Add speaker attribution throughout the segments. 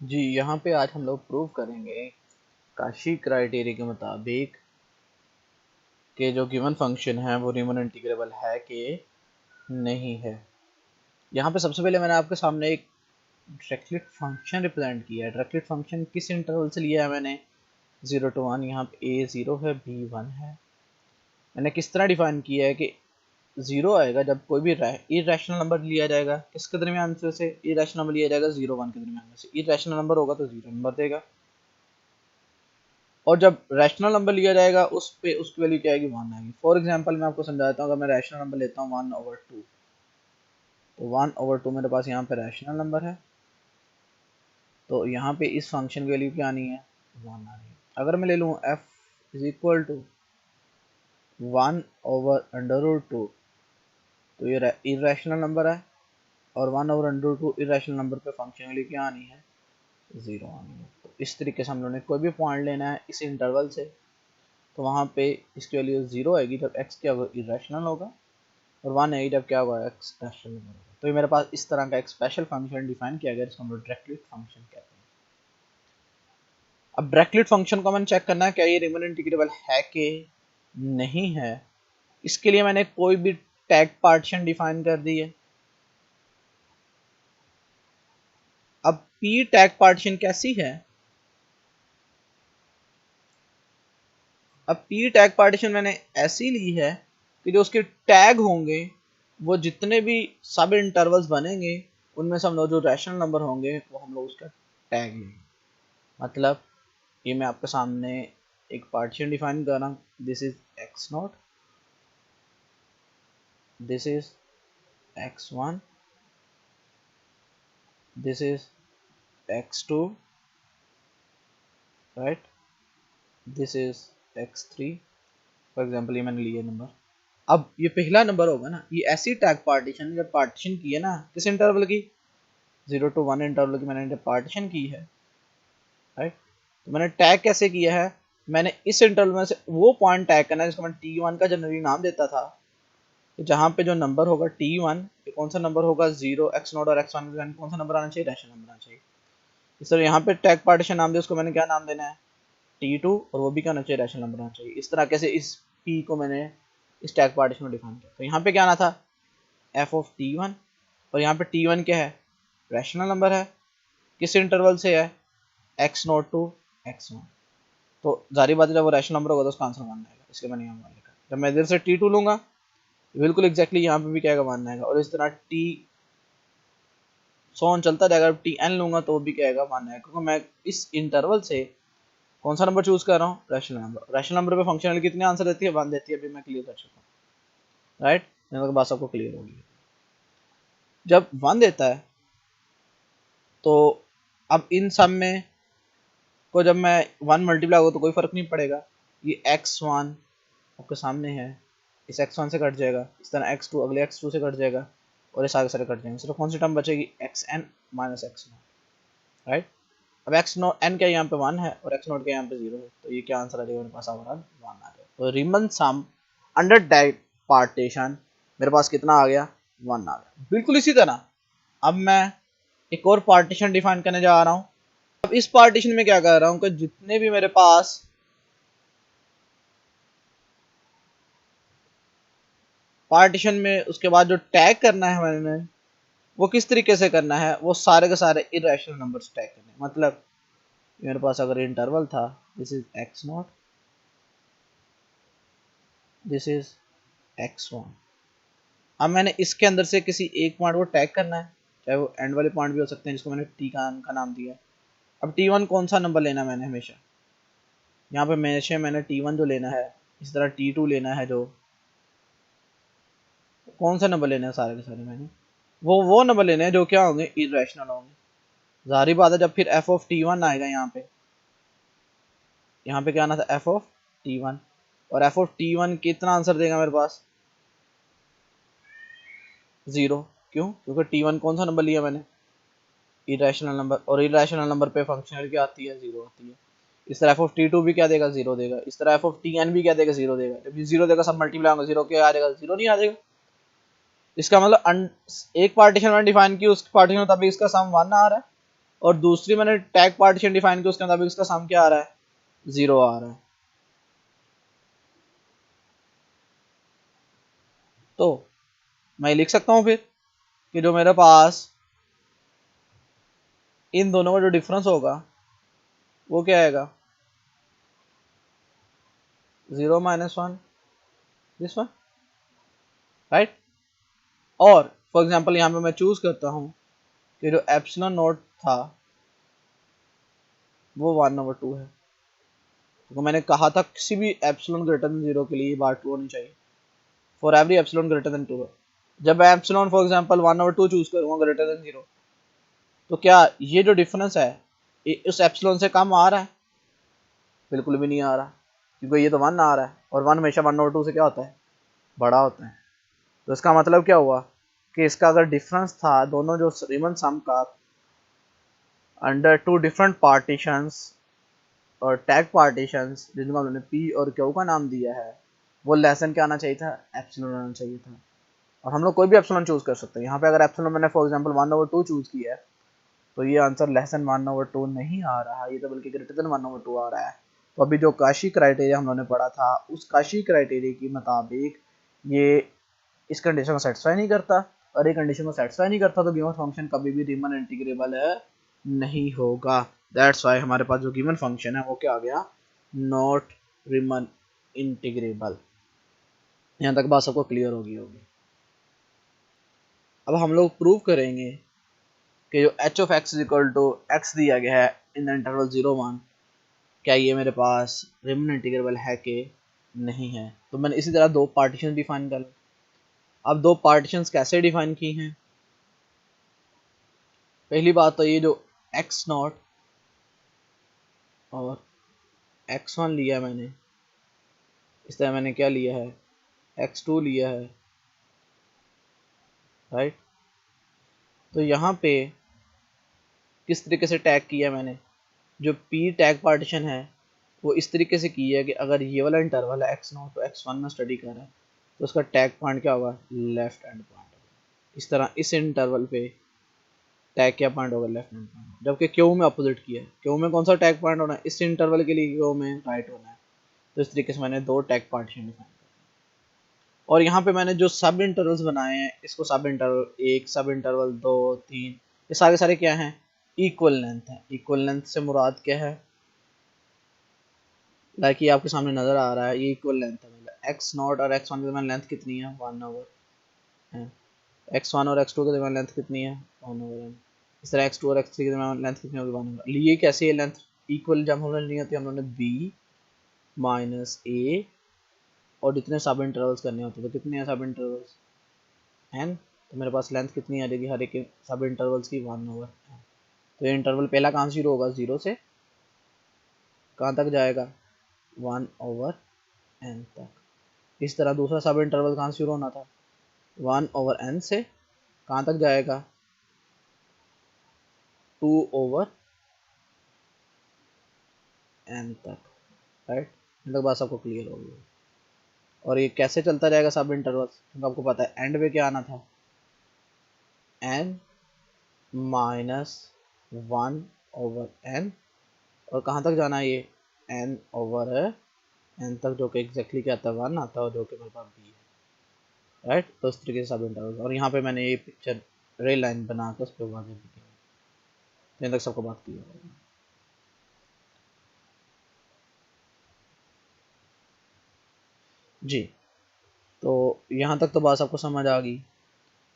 Speaker 1: जी, यहाँ पे आज हम लोग प्रूव करेंगे काशी क्राइटेरिया के मुताबिक कि जो गिवन फंक्शन है वो रीमन इंटीग्रेबल है कि नहीं है। यहाँ पे सबसे पहले मैंने आपके सामने एक डायरेक्टली फंक्शन रिप्रेजेंट किया है। डायरेक्टली फंक्शन किस इंटरवल से लिया है मैंने 0 to 1। यहाँ पे a 0 है, b 1 है। मैंने किस तरह डिफाइन किया है कि 0 आएगा जब कोई भी इरेशनल नंबर लिया जाएगा। किसके दरमियान से इरेशनल नंबर लिया जाएगा? 0 1 के दरमियान में से। इरेशनल नंबर होगा तो 0 नंबर देगा, और जब रैशनल नंबर लिया जाएगा उस पे उसकी वैल्यू क्या आएगी? 1 आएगी। फॉर एग्जांपल मैं आपको समझाता हूँ। अगर मैं रैशनल नंबर लेता हूँ 1/2, तो 1/2 मेरे पास यहाँ पे रैशनल नंबर है, तो यहाँ पे इस फंक्शन की वैल्यू क्या आनी है? 1 आनी है। अगर मैं ले लूँ f इज इक्वल टू 1/√2, तो ये इरेशनल नंबर है, और 1/√2 इरेशनल नंबर पे फंक्शन वैल्यू क्या आनी है? 0 आनी है। तो इस तरीके से हम लोगों ने कोई भी पॉइंट लेना है इस इंटरवल से, तो वहाँ पे इसकी वैल्यू 0 आएगी जब x क्या होगा? इरेशनल होगा, और 1 आएगी जब क्या होगा? x रैशनल नंबर होगा। तो ये मेरे पास इस तरह का एक स्पेशल फंक्शन डिफाइन किया गया जिसको हम लोग डायरेक्टली फंक्शन कहते हैं। अब डायरेक्टली फंक्शन को मैंने चेक करना है क्या ये रीमन इंटीग्रेबल है कि नहीं है। इसके लिए मैंने कोई भी टैग पार्टीशन डिफाइन कर दी है। अब p टैग पार्टीशन कैसी है? अब p टैग पार्टीशन मैंने ऐसी ली है कि जो उसके टैग होंगे वो जितने भी सब इंटरवल्स बनेंगे उनमें से हम लोग जो रैशनल नंबर होंगे वो हम लोग उसका टैग लेंगे। मतलब ये मैं आपके सामने एक पार्टीशन डिफाइन कर रहा हूँ। This is x0, this is x1, this is x2, right, this is x3। For example ये मैंने लिए नंबर। अब ये पहला नंबर होगा ना, ये ऐसी टैग पार्टीशन जब पार्टीशन की है ना किस इंटरवल की? 0 to 1 इंटरवल की मैंने पार्टीशन की है, राइट। तो मैंने टैग कैसे किया है? मैंने इस इंटरवल में से वो पॉइंट टैग करना है जिसको मैं t1 का जनरली नाम देता था। तो जहाँ पे जो नंबर होगा t1, ये कौन सा नंबर होगा? 0 x0 और x1 के कौन सा नंबर आना चाहिए? रैशनल नंबर आना चाहिए। इस तरह यहाँ पे टैग पार्टीशन नाम दे, उसको मैंने क्या नाम देना है? t2, और वो भी क्या होना चाहिए? रैशनल नंबर आना चाहिए। इस तरह कैसे इस p को मैंने इस टैग पार्टीशन में डिफाइन किया। तो यहाँ पे क्या आना था? f ऑफ t1, और यहाँ पे t1 क्या है? रैशनल नंबर है। किस इंटरवल से है? x0 to x1। तो जारी बात है जब वो रैशनल नंबर होगा तो उसका आंसर 1 आएगा, इसलिए मैंने यहाँ 1 लिखा। जब मैं इधर से t2 लूंगा बिल्कुल एग्जैक्टली यहाँ पे भी क्या आएगा? 1 आएगा, और इस तरह t सो चलता जाएगा। tn लूंगा तो भी क्या आएगा? 1 आएगा, क्योंकि मैं इस इंटरवल से कौन सा नंबर चूज कर रहा हूँ? Rational number. रैशनल नंबर पे फंक्शन कितने आंसर देती है? 1 देती है। अभी मैं क्लियर कर चुका हूँ, राइट। मेरे बात सबको क्लियर होगी। जब 1 देता है तो अब इन सब में को जब मैं 1 मल्टीप्लाई होगा तो कोई फर्क नहीं पड़ेगा। ये x1 आपके सामने है, इस x1 से कट जाएगा। इस तरह x2 अगले x2 से कट जाएगा, और ये सारे सारे कट जाएंगे। सिर्फ कौन सी टर्म बचेगी? xn minus x0, right. अब x0 n क्या यहाँ पे 1 है, और x0 के यहाँ पे 0 है, तो ये क्या आंसर आ जाएगा मेरे पास? ओवरऑल 1 आ जाएगा। तो रीमन सम अंडर टैग पार्टीशन मेरे पास कितना आ गया? 1 आ गया। बिल्कुल इसी तरह अब मैं एक और पार्टीशन डिफाइन करने जा रहा हूँ। अब इस पार्टीशन में क्या कर रहा हूँ कि जितने भी मेरे पास पार्टीशन में उसके बाद जो टैग करना है मैंने वो किस तरीके से करना है? वो सारे के सारे इरेशनल नंबर्स टैग करने। मतलब मेरे पास अगर इंटरवल था, this is x0, this is x1। अब मैंने इसके अंदर से किसी एक पॉइंट को टैग करना है, चाहे वो एंड वाले पॉइंट भी हो सकते हैं जिसको मैंने t का नाम दिया है। अब t1 कौन सा नंबर लेना है मैंने? हमेशा यहाँ पे मैंने t1 जो लेना है, इस तरह t2 लेना है। जो कौन सा नंबर लेना है? सारे के सारे मैंने वो नंबर लेने हैं जो क्या होंगे? इरेशनल होंगे। जारी बात है जब फिर f ऑफ t1 आएगा यहाँ पे क्या आना था? f ऑफ t1, और f ऑफ t1 कितना आंसर देगा मेरे पास? 0। क्यों? क्योंकि t1 कौन सा नंबर लिया मैंने? इरेशनल नंबर, और इरेशनल नंबर पे फंक्शनल क्या आती है? 0 आती है। इस तरह f ऑफ t2 भी क्या देगा? 0 देगा। इस तरह f ऑफ tn भी क्या देगा? 0 देगा। जब ये 0 देगा सब मल्टीप्लाई होगा, 0 क्या आ जाएगा? 0 नहीं आ जाएगा। इसका मतलब एक पार्टीशन मैंने डिफाइन की, उस पार्टीशन में तभी इसका सम 1 आ रहा है। और दूसरी मैंने टैग पार्टीशन डिफाइन किया, उसके मुताबिक इसका सम क्या आ रहा है, 0 आ रहा है। तो मैं लिख सकता हूँ फिर कि जो मेरे पास इन दोनों का जो डिफरेंस होगा वो क्या आएगा, 0 - 1 दिस वन, राइट। और फॉर एग्जांपल यहाँ पे मैं चूज करता हूँ कि जो एप्सिलॉन नोट था वो 1/2 है, तो मैंने कहा था किसी भी एप्सिलॉन ग्रेटर देन 0 के लिए बार 2 होनी चाहिए, for every epsilon greater than 2। जब मैं एप्सिलॉन फॉर एग्जांपल 1/2 चूज करूंगा ग्रेटर देन 0, तो क्या ये जो डिफरेंस है उस एप्सिलॉन से कम आ रहा है, बिल्कुल भी नहीं आ रहा, क्योंकि ये तो 1 आ रहा है और 1 हमेशा 1/2 से क्या होता है, बड़ा होता है। तो इसका मतलब क्या हुआ कि इसका अगर डिफरेंस था दोनों जो रिमन सम का अंडर टू डिफरेंट पार्टीशंस और टैग पार्टीशंस जिनको हमने पी और क्यू का नाम दिया है, वो लेसन क्या आना चाहिए था, एप्सिलॉन आना चाहिए था। और हम लोग कोई भी एप्सिलॉन चूज कर सकते हैं। यहाँ पे अगर एप्सिलॉन मैंने फॉर एग्जांपल 1/2 चूज किया है तो ये आंसर लेसन 1/2 नहीं आ रहा, ये तो बल्कि ग्रेटर देन 1/2 आ रहा है। तो अभी जो काशी क्राइटेरिया हम लोगों ने पढ़ा था, उस काशी क्राइटेरिया के मुताबिक ये इस कंडीशन को सेटिस्फाई नहीं करता, और ये कंडीशन को सेटिस्फाई नहीं करता तो गिवन फंक्शन कभी भी रीमन इंटीग्रेबल नहीं होगा। दैट्स वाई हमारे पास जो गिवन फंक्शन है वो क्या आ गया, नॉट रीमन इंटीग्रेबल। यहाँ तक बात सबको क्लियर होगी। अब हम लोग प्रूव करेंगे कि जो h of x equal to x दिया गया है इन द इंटरवल 0-1, क्या ये मेरे पास रीमन इंटीग्रेबल है कि नहीं है। तो मैंने इसी तरह दो पार्टीशन डिफाइन कर ली। अब दो पार्टीशंस कैसे डिफाइन की हैं, पहली बात तो ये जो x0 और x1 लिया मैंने, इस तरह मैंने क्या लिया है, x2 लिया है, राइट। तो यहाँ पे किस तरीके से टैग किया मैंने, जो p टैग पार्टीशन है वो इस तरीके से की है कि अगर ये वाला इंटरवल है x0 तो x1 में स्टडी कर रहा है तो उसका टैग पॉइंट क्या होगा, लेफ्ट हैंड पॉइंट। इस तरह इस इंटरवल पे टैग क्या पॉइंट होगा, लेफ्ट हैंड पॉइंट। जबकि क्यू में अपोजिट किया है, क्यू में कौन सा टैग पॉइंट होना है, इस इंटरवल के लिए क्यू में राइट होना है। तो इस तरीके से मैंने दो टैग पार्टीशन डिफाइन किया। और यहाँ पे मैंने जो सब इंटरवल्स बनाए हैं, इसको सब इंटरवल 1, सब इंटरवल 2, 3, ये सारे सारे क्या हैं, इक्वल लेंथ है। इक्वल लेंथ से मुराद क्या है, लाइक ये आपके सामने नजर आ रहा है, ये इक्वल लेंथ है। मतलब x0 और x1 के दरमियान लेंथ कितनी है, 1/n। x1 और x2 के दरमियान लेंथ कितनी है, 1/n। इस तरह x2 और x3 के दरमियान लेंथ कितनी होगी, 1/n। लिए कैसे ये लेंथ इक्वल जब हमने ली होती है, हम लोगों ने b माइनस a और जितने सब इंटरवल्स करने होते हैं, तो कितने हैं सब इंटरवल्स, n। तो मेरे पास लेंथ कितनी आ जाएगी हर एक सब इंटरवल्स की, 1/n। तो ये इंटरवल पहला कहाँ से शुरू होगा, 0 से कहाँ तक जाएगा, 1/n तक। इस तरह दूसरा सब इंटरवल कहाँ से शुरू होना था, 1/n से कहाँ तक जाएगा, 2/n तक, राइट। मतलब बात सबको क्लियर होगी। और ये कैसे चलता जाएगा सब इंटरवल, क्योंकि आपको पता है एंड पे क्या आना था, n माइनस 1/n, और कहाँ तक जाना है ये, n/n तक, जो कि एग्जैक्टली क्या आता है, 1 आता है, और जो कि मेरे पास b है, राइट। तो इस तरीके से सब इंटरवल। और यहाँ पे मैंने ये पिक्चर रेल लाइन बना के उस पर वाजे भी किया। यहाँ तक सबको बात क्लियर होगी। जी, तो यहाँ तक तो बात सबको समझ आ गई।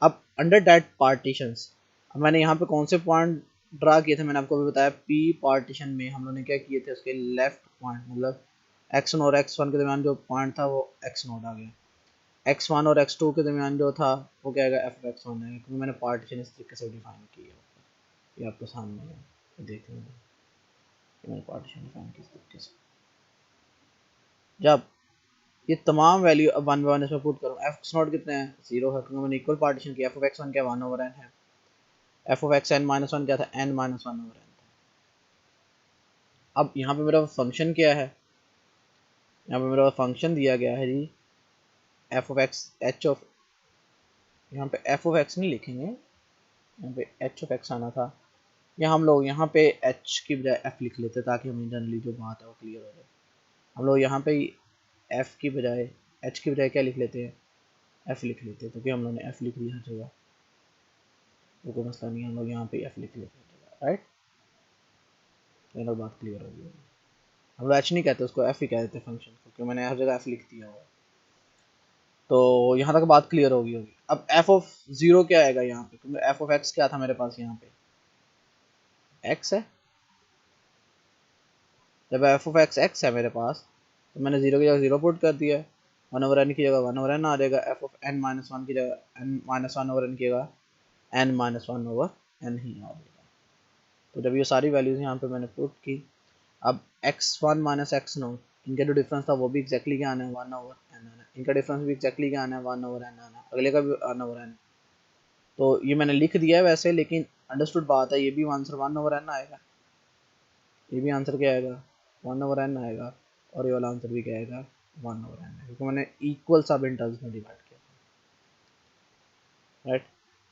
Speaker 1: अब अंडर दैट पार्टीशंस, अब मैंने यहाँ पे कौन से पॉइंट ड्रा किए थे, मैंने आपको भी बताया पी पार्टीशन में हम लोगों ने क्या किए थे, उसके लेफ्ट पॉइंट मतलब x1 और x1 के दरमियान जो पॉइंट था वो x0 आ गया, x1 और x2 के दरमियान जो था वो क्या आएगा, f(x1) है, क्योंकि मैंने पार्टीशन इस तरीके से डिफाइन की है। ये आपके सामने है, देख लेंगे मैंने पार्टीशन डिफाइन किस तरीके से। जब ये तमाम वैल्यू अब 1 बाय 1 इसमें पुट करूँ, x0 कितने हैं, 0 है, क्योंकि मैंने इक्वल पार्टीशन किया। f(x1) क्या 1/n है, f(n-1) क्या था, n-1/n था। अब यहाँ पे मेरा फंक्शन क्या है, यहाँ पे मेरा फंक्शन दिया गया है जी f(x), h ऑफ, यहाँ पे f(x) नहीं लिखेंगे, यहाँ पे h ऑफ x आना था, या हम लोग यहाँ पे h की बजाय f लिख लेते ताकि हमें जनरली जो बात है वो क्लियर हो जाए। हम लोग यहाँ पे f की बजाय h की बजाय क्या लिख लेते हैं, f लिख लेते हैं, क्योंकि हम लोगों ने f लिख लिया हर जगह, तो कोई मसला नहीं, हम लोग यहाँ पे f लिख लेते हैं, राइट। ये लोग बात क्लियर होगी। हम लोग h नहीं कहते उसको, f ही कह देते फंक्शन को, क्योंकि मैंने हर जगह f लिख दिया हुआ। तो यहाँ तक बात क्लियर होगी। अब f ऑफ 0 क्या आएगा यहाँ पे, क्योंकि f ऑफ x क्या था मेरे पास, यहाँ पे x है। जब f ऑफ x है मेरे पास, तो मैंने 0 की जगह 0 पुट कर दिया है, 1/n की जगह 1/n आ जाएगा, f ऑफ n-1 की जगह n-1/n की जगह n-1/n ही आ जाएगा। तो जब ये सारी वैल्यूज यहाँ पे मैंने पुट की, अब x1 माइनस x0 इनका जो डिफरेंस था वो भी एक्जैक्टली क्या आना है, 1/n आना है। इनका डिफरेंस भी एक्जैक्टली क्या आना है, 1/n आना है। अगले का भी 1/n। तो ये मैंने लिख दिया है वैसे, लेकिन अंडरस्टूड बात है, ये भी आंसर 1/n आएगा, ये भी आंसर क्या आएगा, 1/n आएगा, और ये वाला आंसर भी क्या आएगा, 1/n, क्योंकि मैंने इक्वल सब इंटर्वल्स में डिवाइड किया, राइट।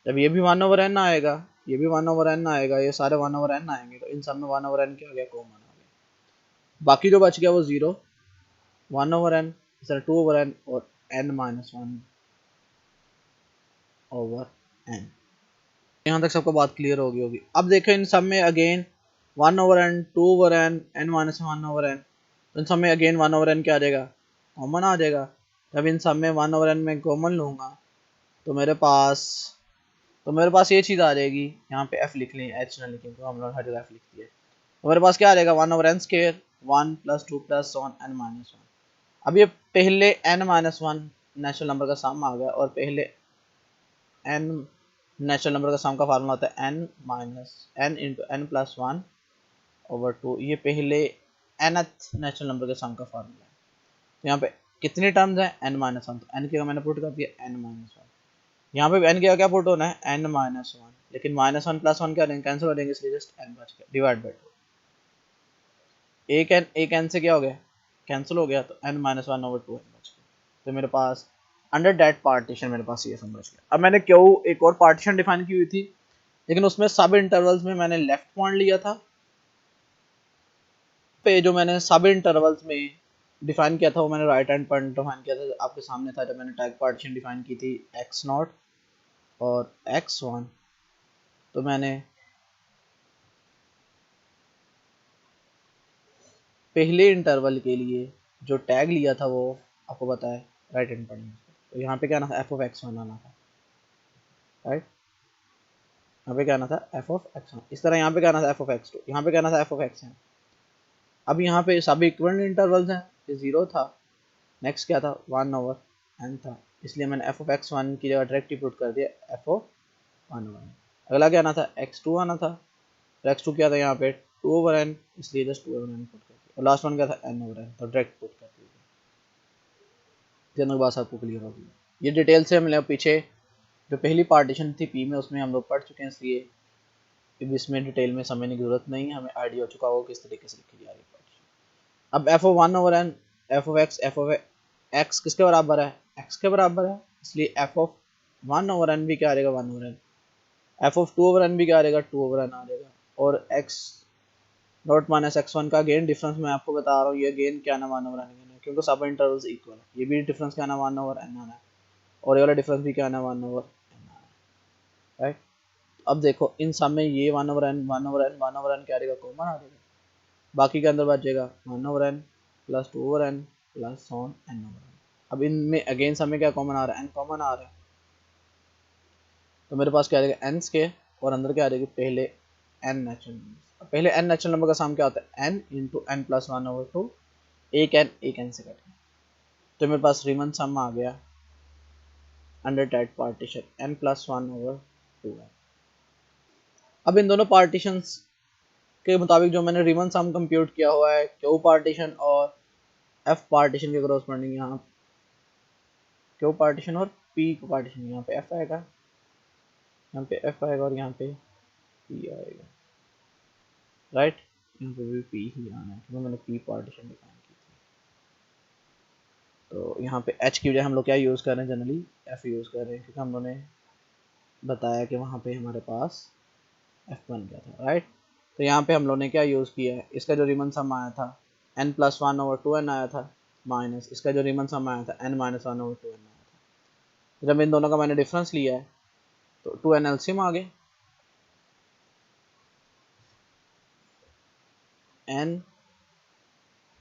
Speaker 1: जब ये भी 1/n आएगा, ये भी 1/n आएगा, ये सारे 1/n आएंगे, तो इन सब में 1/n क्या आ गया, कॉमन आ गया। बाकी जो बच गया वो 0, 1/n, इस तरह 2/n और n-1/n। यहाँ तक सबको बात क्लियर होगी। अब देखें इन सब में अगेन 1/n, 2/n, n-1/n, इन सब में अगेन 1/n क्या आ जाएगा, कॉमन आ जाएगा। जब इन सब में 1/n में कॉमन लूँगा तो मेरे पास ये चीज़ आ जाएगी, यहाँ पे f लिख लें, h ना लिखें, तो हम लोग हर जगह f लिख दिए, तो मेरे पास क्या आ जाएगा, 1/n स्क्वायर 1 + 2 + n-1। अब ये पहले n-1 नेचुरल नंबर का सम आ गया, और पहले n नेचुरल नंबर का सम का फार्मूला होता है n इंटू n + 1/2। ये पहले nth नेचुरल नंबर के सम का फार्मूला है। तो यहाँ पे कितनी टर्म्स हैं, n-1, तो n की मैंने पुट कर दिया n-1। यहाँ पे n की क्या पुट होना है, n-1, लेकिन -1 + 1 क्या देंगे, कैंसिल हो जाएंगे, इसलिए जस्ट n बच गया, डिवाइड बाय 2। एक n से क्या हो गया, कैंसिल हो गया, तो n-1/2 n बच गया। तो मेरे पास अंडर दैट पार्टीशन मेरे पास ये समझ गया। अब मैंने क्यों एक और पार्टीशन डिफाइन की हुई थी, लेकिन उसमें सब इंटरवल्स में मैंने लेफ्ट पॉइंट लिया था, पे जो मैंने सब इंटरवल्स में डिफाइन किया था वो मैंने राइट हैंड पॉइंट डिफाइन किया था, आपके सामने था जब मैंने टैग पार्टीशन डिफाइन की थी x0 और x1। तो मैंने पहले इंटरवल के लिए जो टैग लिया था वो आपको पता है राइट हैंड पॉइंट, तो यहाँ पे क्या आना था, f ऑफ x1 आना था, राइट। यहाँ पे क्या आना था, f ऑफ x1। इस तरह यहाँ पे क्या आना था, f ऑफ x2, यहाँ पे क्या आना था, f ऑफ xn। अब यहाँ पे सभी इक्विवेलेंट इंटरवल्स हैं, ये 0 था, नेक्स्ट क्या था, 1/n था, इसलिए मैंने f ऑफ x1 की जगह डायरेक्ट पुट कर दिया f ऑफ 1/n। अगला क्या आना था, x2 आना था, तो x2 क्या था यहाँ पे 2/n, इसलिए जस्ट 2/n पुट कर दिया, और लास्ट वन क्या था n/n, तो डायरेक्ट पुट कर दिया। दोनों बात आपको क्लियर होगी। ये डिटेल से हमने पीछे जो पहली पार्टीशन थी पी में उसमें हम लोग पढ़ चुके हैं, इसलिए अब इसमें डिटेल में समझने की जरूरत नहीं है, हमें आइडिया हो चुका होगा किस तरीके से लिखी जा रही है। अब f of 1/n, f of x किसके बराबर है, x के बराबर है, इसलिए f ऑफ 1/n भी क्या आ जाएगा, 1/n। f ऑफ 2/n भी क्या आ जाएगा, 2/n आ जाएगा। और x डॉट माइनस x1 का गेन डिफरेंस मैं आपको बता रहा हूँ, ये गेन क्या ना 1/n है, क्योंकि सब इंटरवल्स इक्वल है, ये भी डिफरेंस क्या ना 1/n आना है, और ये वाला डिफरेंस भी क्या ना 1/n आना है, राइट। अब देखो इन सब में ये 1/n क्या आ जाएगा, कॉमन आ जाएगा, बाकी के अंदर बच जाएगा 1/n + 2/n + n/n। अब इनमें अगेन सब में क्या कॉमन आ रहा है, n कॉमन आ रहा है, तो मेरे पास क्या आ जाएगा n स्क्वायर, और अंदर क्या आ जाएगी पहले n नेचुरल नंबर। पहले n नेचुरल नंबर का सम क्या होता है, n इंटू n + 1/2, एक n से कट गया, तो मेरे पास रिमन सम आ गया अंडर दैट पार्टीशन n + 1/2। अब इन दोनों पार्टीशंस के मुताबिक जो मैंने रिमन सम कंप्यूट किया हुआ है क्यू पार्टीशन और एफ पार्टीशन के क्रॉसपेंडिंग, यहाँ क्यू पार्टीशन और पी पार्टीशन, यहाँ पे एफ आएगा, यहाँ पे एफ आएगा, और यहाँ पे पी आएगा, राइट। यहाँ पे भी पी ही आना है क्योंकि मैंने पी पार्टीशन डिफाइन की थी। तो यहाँ पे एच की वजह हम लोग क्या यूज़ कर रहे हैं, जनरली एफ यूज़ कर रहे हैं, क्योंकि हम लोगों ने बताया कि वहाँ पे हमारे पास एफ बन गया था, राइट। तो यहाँ पे हम लोग ने क्या यूज़ किया है, इसका जो रिमन सम आया था n+1/2n आया था, माइनस इसका जो रिमन सम आया था n-1/2n आया था। जब इन दोनों का मैंने डिफरेंस लिया है तो 2n एलसीएम आ गया, n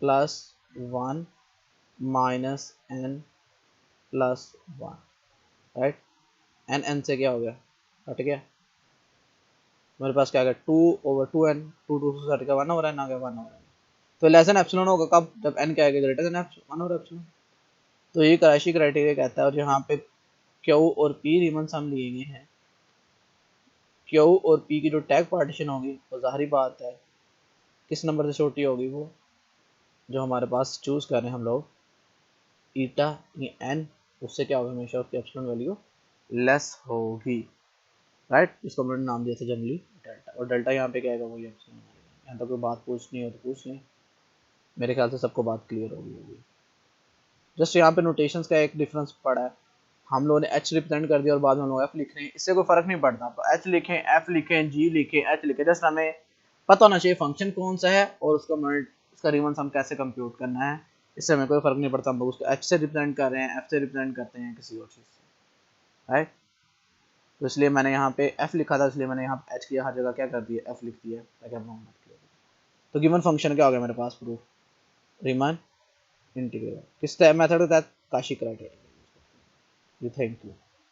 Speaker 1: plus 1 minus n plus 1, right. n से क्या हो गया, कट गया, मेरे पास क्या आ गया 2/2n, 2 से हट गया 1/n आ गया, 1/n। तो लेसन एप्सिलॉन होगा कब, जब n क्या आएगा ग्रेटर देन 1/एप्सिलॉन। तो ये कराची क्राइटेरिया कहता है। और यहाँ पे क्यू और पी रिमन सम लिए गए हैं, क्यू और पी की जो टैग पार्टीशन होगी वो जाहिर बात है किस नंबर से छोटी होगी, वो जो हमारे पास चूज कर रहे हैं हम लोग ईटा एन, उससे क्या होगा, हमेशा उसकी एप्सिलॉन वैल्यू लेस होगी, राइट। इसको मैंने नाम दिया था जनरली डेल्टा, और डेल्टा यहाँ पे क्या आएगा, वही एप्सिलॉन आएगा। यहाँ तो कोई बात पूछनी हो तो पूछ लें, मेरे ख्याल से सबको बात क्लियर होगी। जस्ट यहाँ पे नोटेशंस का एक डिफरेंस पड़ा है, हम लोगों ने एच रिप्रेजेंट कर दिया और बाद में हम लोग एफ लिख रहे हैं, इससे कोई फर्क नहीं पड़ता, तो एच लिखें, एफ लिखें, जी लिखें, एच लिखें, जस्ट हमें पता होना चाहिए फंक्शन कौन सा है और उसका उसका रिमन सम कैसे कंप्यूट करना है। इससे हमें कोई फर्क नहीं पड़ता हम लोग उसको एच से रिप्रेजेंट कर रहे हैं, एफ से रिप्रेजेंट करते हैं, किसी और चीज़ से, राइट। तो इसलिए मैंने यहाँ पे एफ लिखा था, इसलिए मैंने यहाँ एच की हर जगह क्या कर दिया, एफ लिख दिया, ताकि हम लोग मत किया। तो गिवन फंक्शन क्या हो गया मेरे पास, प्रूफ रीमान इंटीग्रल किस मेथड के तहत, काशी क्राइटेरिया। Thank you.